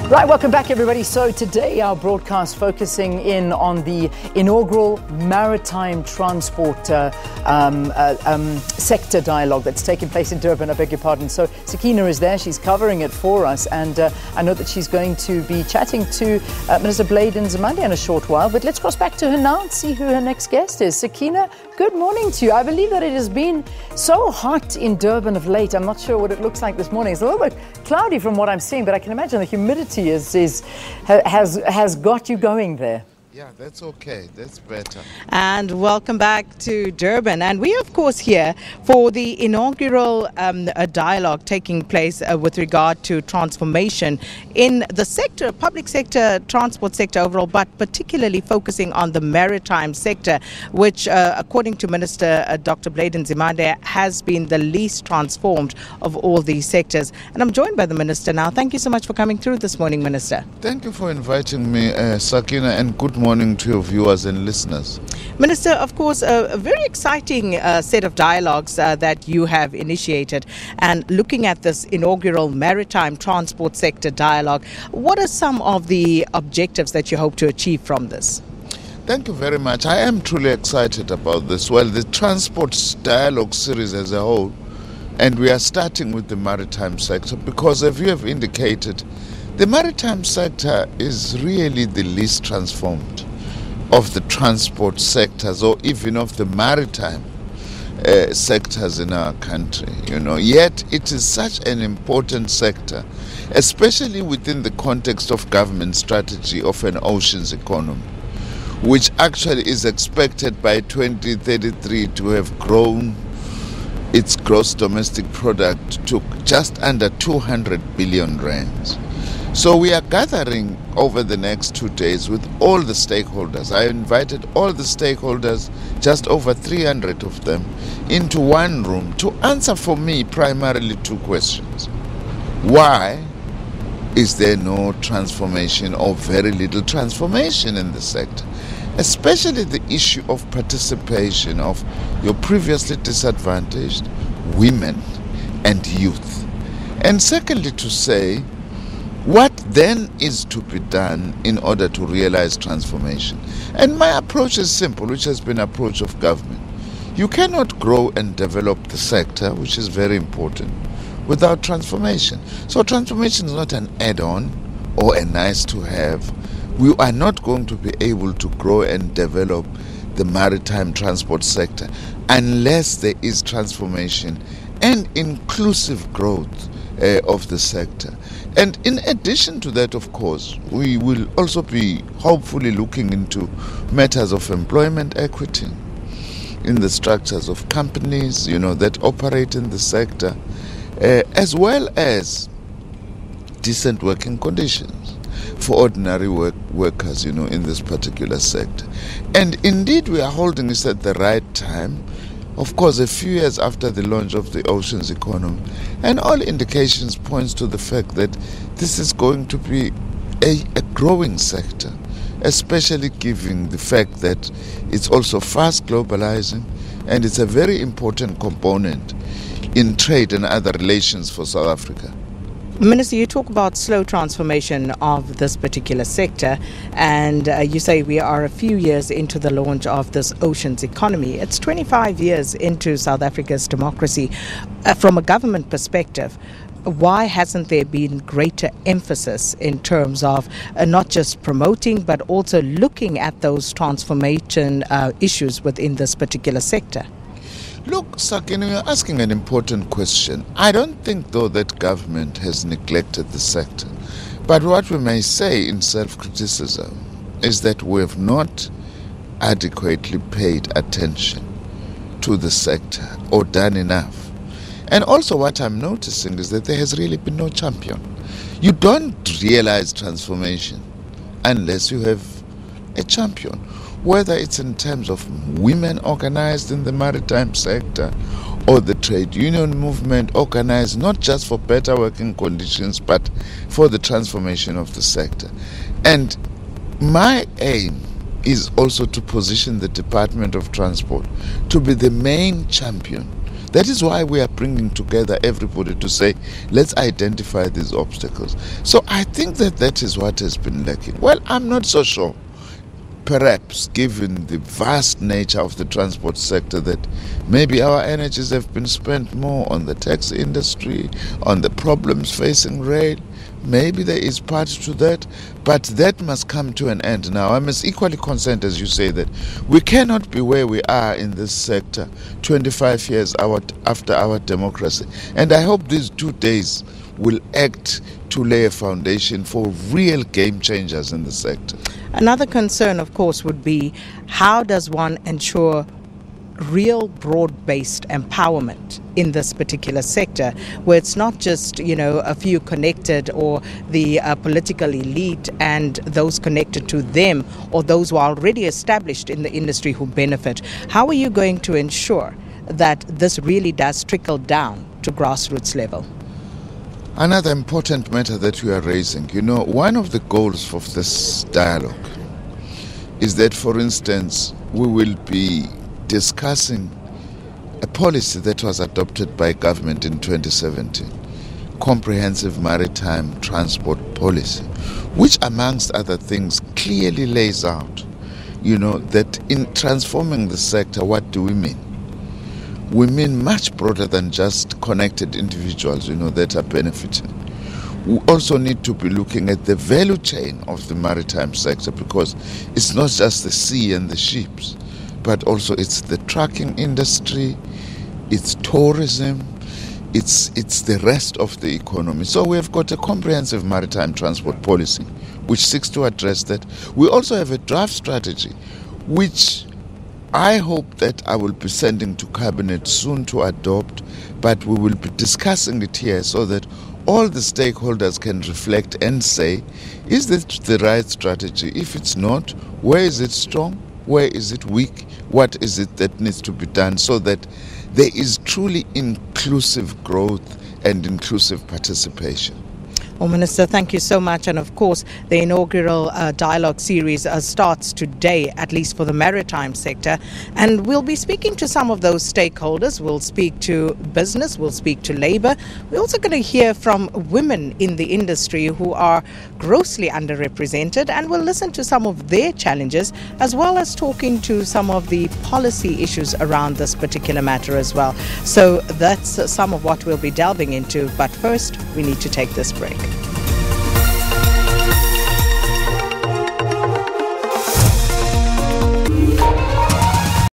Right, welcome back everybody. So today our broadcast focusing in on the inaugural Maritime Transport sector dialogue that's taking place in Durban, I beg your pardon. So Sakina is there, she's covering it for us, and I know that she's going to be chatting to Minister Nzimande in a short while, but let's cross back to her now and see who her next guest is. Sakina, good morning to you. I believe that it has been so hot in Durban of late. I'm not sure what it looks like this morning. It's a little bit cloudy from what I'm seeing, but I can imagine the humidity has got you going there. Yeah, that's okay. That's better. And welcome back to Durban. And we are, of course, here for the inaugural dialogue taking place with regard to transformation in the sector, public sector, transport sector overall, but particularly focusing on the maritime sector, which, according to Minister Dr. Nzimande, has been the least transformed of all these sectors. And I'm joined by the Minister now. Thank you so much for coming through this morning, Minister. Thank you for inviting me, Sakina, and good morning to your viewers and listeners. Minister, of course, a very exciting set of dialogues that you have initiated. And looking at this inaugural maritime transport sector dialogue, what are some of the objectives that you hope to achieve from this? Thank you very much. I am truly excited about this. Well, the transport dialogue series as a whole, and we are starting with the maritime sector because, as you have indicated, the maritime sector is really the least transformed of the transport sectors, or even of the maritime sectors in our country, Yet it is such an important sector, especially within the context of government strategy of an oceans economy, which actually is expected by 2033 to have grown its gross domestic product to just under 200 billion rands. So we are gathering over the next 2 days with all the stakeholders. I invited all the stakeholders, just over 300 of them, into one room to answer for me primarily two questions. Why is there no transformation or very little transformation in the sector? Especially the issue of participation of your previously disadvantaged women and youth. And secondly, to say, what then is to be done in order to realize transformation? And my approach is simple, which has been approach of government. You cannot grow and develop the sector, which is very important, without transformation. So transformation is not an add-on or a nice to have. We are not going to be able to grow and develop the maritime transport sector unless there is transformation and inclusive growth of the sector. And in addition to that, of course, we will also be hopefully looking into matters of employment equity in the structures of companies, that operate in the sector, as well as decent working conditions for ordinary workers, in this particular sector. And indeed, we are holding this at the right time. Of course, a few years after the launch of the oceans economy, and all indications points to the fact that this is going to be a growing sector, especially given the fact that it's also fast globalizing and it's a very important component in trade and other relations for South Africa. Minister, you talk about slow transformation of this particular sector, and you say we are a few years into the launch of this oceans economy. It's 25 years into South Africa's democracy. From a government perspective, why hasn't there been greater emphasis in terms of not just promoting, but also looking at those transformation issues within this particular sector? Look, Sakina, you're asking an important question. I don't think, though, that government has neglected the sector. But what we may say in self-criticism is that we have not adequately paid attention to the sector or done enough. And also what I'm noticing is that there has really been no champion. You don't realize transformation unless you have a champion, whether it's in terms of women organized in the maritime sector or the trade union movement organized not just for better working conditions but for the transformation of the sector. And my aim is also to position the Department of Transport to be the main champion That is why we are bringing together everybody to say, let's identify these obstacles. So I think that is what has been lacking. Well, I'm not so sure. Perhaps, given the vast nature of the transport sector, that maybe our energies have been spent more on the taxi industry, on the problems facing rail. Maybe there is part to that, but that must come to an end now. I'm as equally concerned as you say that we cannot be where we are in this sector 25 years after our democracy. And I hope these 2 days will act to lay a foundation for real game changers in the sector. Another concern, of course, would be how does one ensure real broad-based empowerment in this particular sector, where it's not just, a few connected or the political elite and those connected to them or those who are already established in the industry who benefit. How are you going to ensure that this really does trickle down to grassroots level? Another important matter that we are raising, one of the goals of this dialogue is that, for instance, we will be discussing a policy that was adopted by government in 2017, Comprehensive Maritime Transport Policy, which amongst other things clearly lays out, that in transforming the sector, what do we mean? We mean much broader than just connected individuals, that are benefiting. We also need to be looking at the value chain of the maritime sector, because it's not just the sea and the ships, but also it's the trucking industry, it's tourism, it's the rest of the economy. So we have got a comprehensive maritime transport policy which seeks to address that. We also have a draft strategy which I hope that I will be sending to Cabinet soon to adopt, but we will be discussing it here so that all the stakeholders can reflect and say, is this the right strategy? If it's not, where is it strong? Where is it weak? What is it that needs to be done so that there is truly inclusive growth and inclusive participation? Well, Minister, thank you so much. And of course, the inaugural dialogue series starts today, at least for the maritime sector. And we'll be speaking to some of those stakeholders. We'll speak to business, we'll speak to labor. We're also going to hear from women in the industry who are grossly underrepresented. And we'll listen to some of their challenges, as well as talking to some of the policy issues around this particular matter as well. So that's some of what we'll be delving into. But first, we need to take this break.